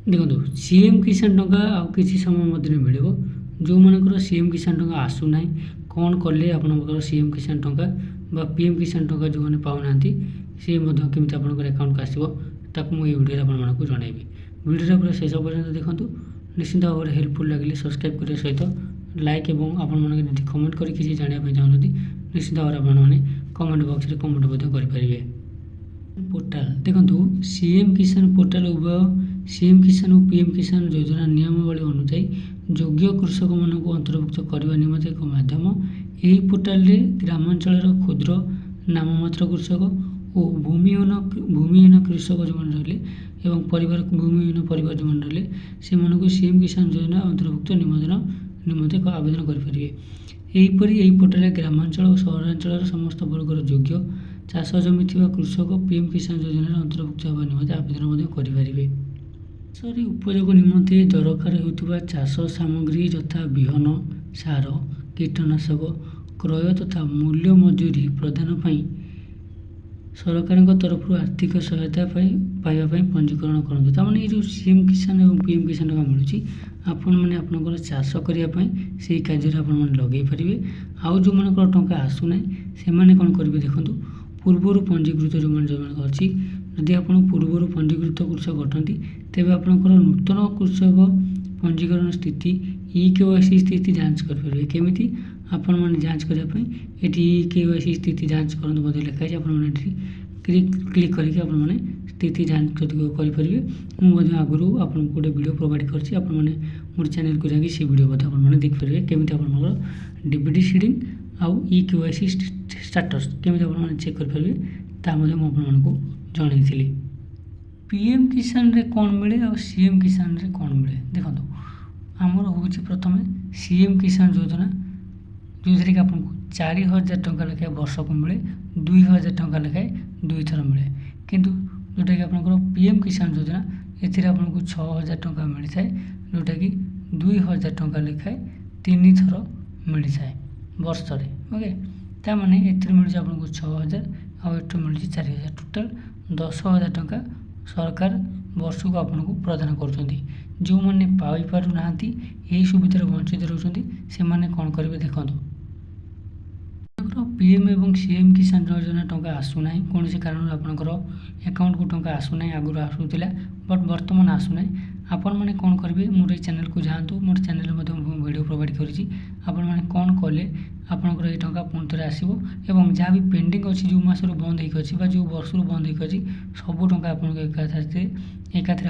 देखो सीएम किसान टंका आउ किसी समय मध्य मिल जो मानकर सीएम किसान टंका आसूना कौन कले आपंकर सीएम किसान टंका बा पीएम किसान टंका जो मैंने पाऊना सी केमी आपंकर अकाउंट को आसो ताकू मुझे वीडियो आपको जनइबी वीडियो पूरा शेष पर्यटन देखूँ निश्चित भाव में हेल्पफुल लगे सब्सक्राइब करने सहित लाइक और आप कमेंट कर किसी जानापी चाहते निश्चित भाव में कमेंट बॉक्स में कमेंट करेंगे। पोर्टाल देखो सीएम किसान पोर्टाल उभय सीएम किसान और पीएम किसान योजना नियमावली अनुसार योग्य कृषक मान अंतर्भुक्त करने निमंते एक माध्यम यही पोर्टाल ग्रामांचल क्षुद्र नाममात्र कृषक और भूमिहीन कृषक जो रही एवं परिवार भूमिहीन परिवार जो रही से सीएम किसान योजना अंतर्भुक्त निमंते आवेदन करेंगे। यहीपरी पोर्टाल ग्रामांचल और सहरांचल समस्त वर्गर योग्य चाष जमी कृषक पीएम किसान योजना अंतर्भुक्त होगा निमंते आवेदन करेंगे। चाषरी उपयोग निमंते दरकार होता चाष सामग्री यथा विहन सार कीटनाशक क्रय तथा मूल्य मजूरी प्रदान सरकार तरफ आर्थिक सहायता पाइबापी पंजीकरण करूँ ताने ये जो सीएम किसान और पीएम किसान का मिलूँ आपण मैंने आपंकर चाष करने से कार्य लगे पारे आउ जो मन टंका आसूना से कौन करेंगे देखो पूर्वर पंजीकृत जो मैंने अच्छी जदि आप पूर्वर पंजीकृत कृषक अटंती तेज आपंकर नूतन कृषक पंजीकरण स्थिति EKYC स्थिति जांच करेंगे केमी आपण मैंने जांच करने ये EKYC स्थिति जांच करूँ लिखाई आपने क्लिक करके आपने स्थिति जांच करेंगे मुझे आगुरी आपको गोटे वीडियो प्रोवाइड करছি आपने मोर चैनल को जाकि से वीडियो आपने देखिपारे केमी आप डीबीटी सीडिंग आउ EKYC स्टेटस केमी आपने चेक करेंगे आपको जनई पीएम किसान रे कौन मिले और सीएम किसान रे कौन मिले देखो आमर हूँ प्रथम सीएम किसान योजना जो थी कि आपको 4000 टंका लेखाएं वर्ष को मिले 2000 टंका लेखाएं 2 थर मिले किंतु जोटा कि आपंकर पीएम किसान योजना आपको 6000 टंका मिलता है जोटा कि 2000 टंका लेखाएं 3 थर मिल जाए वर्ष ओके ताने मिलूँ आपको 6000 आठ मिलूँ 4000 टोटाल 10,000 टंका सरकार वर्ष को आपको प्रदान कर जो मैंने पाईपारूना यही सुविधार वंचित रोचे से कौन करेंगे देखो पीएम एवं सीएम किसान योजना टंका आसूना कौन से कारण आपंकर अकाउंट को टंका आसूना आगुरी आसूला बट बर्तमान आसूना आपण मैंने कौन करेंगे मोर चैनल को जातु मोर चैनल वीडियो प्रोवाइड करी कौन कले आपंकर ये टंका पुणी थे आसो एवं जहाँ भी पेंडिंग अच्छी जो मसरू बंद होगी जो वर्ष बंद होगी सब टंका आपको एकाथरे